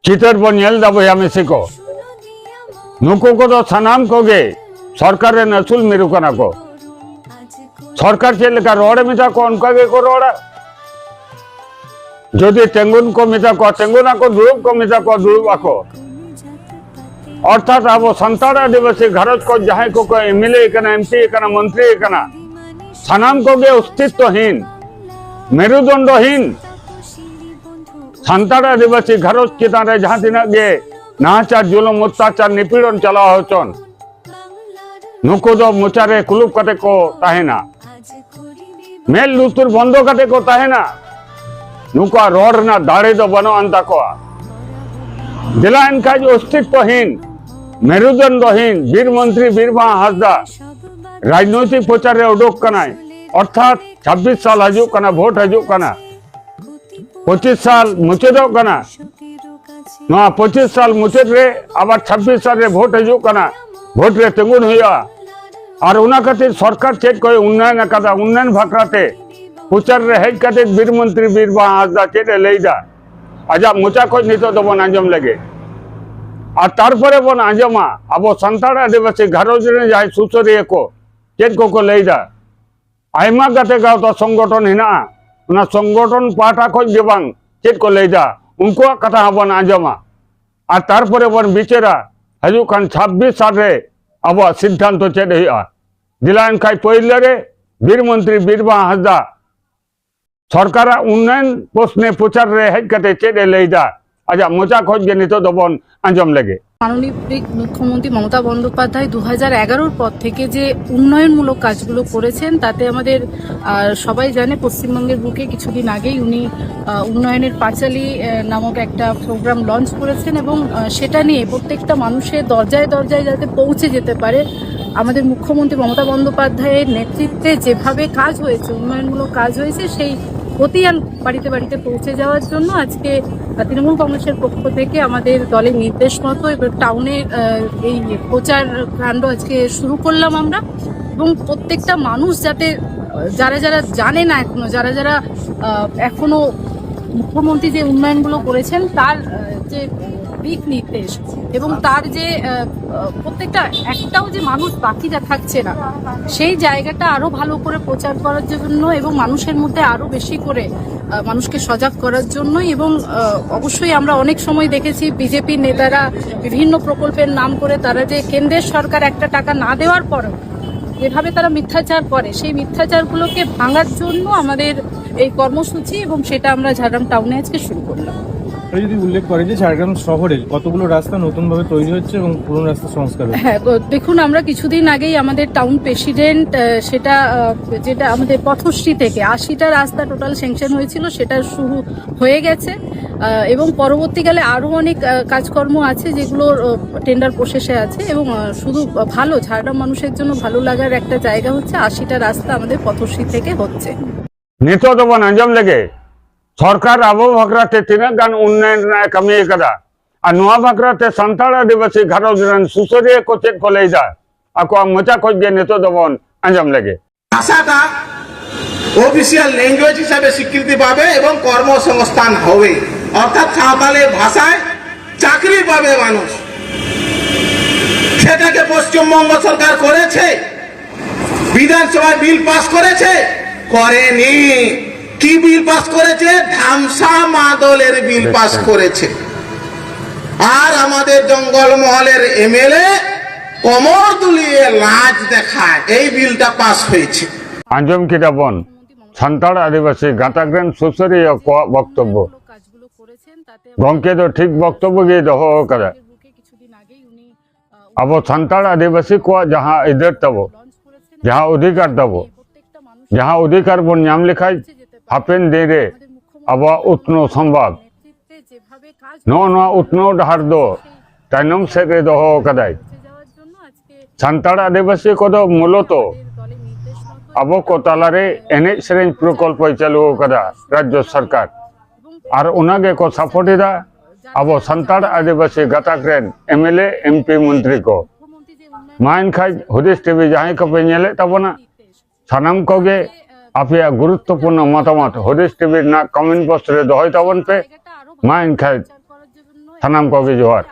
चितर बन दबया मिसी को नुकु को तो सनाम को गे सरकार नसुल मेरु कना को सरकार चेलका रोड मिता को उनका गे को रोड़ा जदि तेंगुन को मिता को तेंगुना को दुरुब को मिता को दुरुब को अर्थात अब संतान आदिवासी घरज को जहां को एमएलए कना एमपी कना मंत्री कना सनाम को गे अस्तित्वहीन मेरुदंडहीन संतान आदिवासी घरज चितान जहां तीना गे नाचार जुलुम अत्याचार निपीड़न चला होचन नुकु दो मुचारे कुलुप कते को ताहेना मेल लुतुर बंदो कते को ताहेना नुका रोड ना दाड़े दो बनो अंता को दिला इनका जो अस्तित्वहीन मेरुदंडहीन वीर मंत्री वीरबा हासदा राजनैतिक प्रचार उडोक कनाय अर्थात 26 साल हजू कना वोट हजू कना 25 साल मुचेदो कना ना 25 साल मुचेद रे आबार 26 साल रे वोट हजू कना वोट रे तेंगुन हुआ और उना खातिर सरकार चेक कोई उन्नयन कदा उन्नयन भाकराते प्रचार रे हेज कते वीर मंत्री वीरबा हासदा चेडे लेदा आजा मुचा को नितो दो बन आंजम लगे और तारपरे बन आंजमा अब संतान आदिवासी घरज रे जाय सुसरिया को चेक को लेदा आयमा गते गाव तो संगठन हिना उना संगठन पाटा को जेबांग चेक को लेदा उनको कथा बन आंजमा और तारपरे बन बिचेरा हजू खान 26 साल रे अब सिद्धांत चेड हुआ दिलान खाई पहिले रे वीर मंत्री वीरबा हासदा सरकार उन्नयन प्रश्न प्रचार रे हेज कते चेडे लेदा आजा मोचा खोज गे नितो दबन आंजम लगे माननीय मुख्यमंत्री ममता बंदोपाध्याय 2011 পর থেকে যে উন্নয়নমূলক কাজগুলো করেছেন তাতে আমাদের সবাই জানে পশ্চিমবঙ্গের বুকে কিছুদিন আগেই উনি উন্নয়নের পাঁচালী নামক একটা প্রোগ্রাম লঞ্চ করেছেন এবং সেটা নিয়ে প্রত্যেকটা মানুষের দরজায় দরজায় যাতে পৌঁছে যেতে পারে আমাদের মুখ্যমন্ত্রী মমতা বন্দ্যোপাধ্যায়ের নেতৃত্বে যেভাবে কাজ হয়েছে উন্নয়নমূলক কাজ হয়েছে সেই প্রতিয়ান বাড়িতে বাড়িতে পৌঁছে যাওয়ার জন্য আজকে তৃণমূল কংগ্রেসের পক্ষ থেকে আমাদের দলের নির্দেশ মতো এবার টাউনে এই প্রচার কাণ্ড আজকে শুরু করলাম আমরা এবং প্রত্যেকটা মানুষ যাতে যারা যারা জানে না এখনো যারা যারা এখনো মুখ্যমন্ত্রী যে উন্নয়নগুলো করেছেন তার যে দিক নির্দেশ এবং তার যে প্রত্যেকটা একটাও যে মানুষ বাকি যা থাকছে না সেই জায়গাটা আরো ভালো করে প্রচার করার জন্য এবং মানুষের মধ্যে আরো বেশি করে মানুষকে সজাগ করার জন্য এবং অবশ্যই আমরা অনেক সময় দেখেছি বিজেপির নেতারা বিভিন্ন প্রকল্পের নাম করে তারা যে কেন্দ্রের সরকার একটা টাকা না দেওয়ার পরেও যেভাবে তারা মিথ্যাচার করে সেই মিথ্যাচারগুলোকে ভাঙার জন্য আমাদের এই কর্মসূচি এবং সেটা আমরা ঝাড়গ্রাম টাউনে আজকে শুরু করলাম। যদি উল্লেখ করে যে ঝাড়গ্রাম শহরে কতগুলো রাস্তা নতুনভাবে তৈরি হচ্ছে এবং পুরনো রাস্তা সংস্কার হচ্ছে। হ্যাঁ দেখুন আমরা কিছুদিন আগেই আমাদের টাউন প্রেসিডেন্ট সেটা যেটা আমাদের পথশ্রী থেকে 80টা রাস্তা টোটাল স্যাংশন হয়েছিল সেটা শুরু হয়ে গেছে এবং পরবর্তীকালে আরো অনেক কাজকর্ম আছে যেগুলো টেন্ডার প্রসেসে আছে এবং শুধু ভালো ঝাড়গ্রাম মানুষের জন্য ভালো লাগার একটা জায়গা হচ্ছে 80টা রাস্তা আমাদের পথশ্রী থেকে হচ্ছে। नितो दबन आंजम लगे सरकार अब भाकराते तीना गान उन्नयन कमी कदा और नुआ भाकराते संतान आदिवासी घरज रन सुसरिया को चेक को लेदा आको मोचा खोज गे नितो दबन आंजम लगे ভাষাটা অফিসিয়াল ল্যাঙ্গুয়েজ হিসাবে স্বীকৃতি পাবে এবং কর্মসংস্থান হবে অর্থাৎ সাঁওতালের ভাষায় চাকরি পাবে মানুষ সেটাকে পশ্চিমবঙ্গ সরকার করেছে বিধানসভায় বিল পাস করেছে করেনি কি বিল পাস করেছে ধামসা মাদলের বিল পাস করেছে আর আমাদের জঙ্গলমহলের এমএলএ কমর দুলিয়ে লাজ দেখায় এই বিলটা পাস হয়েছে आंजम की दबन संतान आदिवासी गाताग्रेन सुसरिया को वक्तव्य गंके तो ठीक वक्तव्य गे दहो कदा अब संतान आदिवासी को जहां इधर तब जहां अधिकार तब जहां अधिकार बन नाम लिखाई हापेन दे रे अब उतनो संभव नो उतनो डहार दो ताइनम से दहो कदाई संतान आदिवासी को दो मूलत अब को तालारे एने सेरेंज प्रकल्प चालू कदा राज्य सरकार और उनागे को सपोर्ट दा अब संतान आदिवासी गाताग्रेन एमएलए एमपी मंत्री को माइन खाई हुदिस टीवी जहां को पे नेले तबना सानाम कोगे आपे गुरुत्वपूर्ण मतामत हुदिस टीवी ना कमेंट बॉक्स रे दहय तबन पे माइन खाई ᱥᱟᱱᱟᱢ ᱠᱚᱜᱮ ᱡᱚᱦᱟᱨ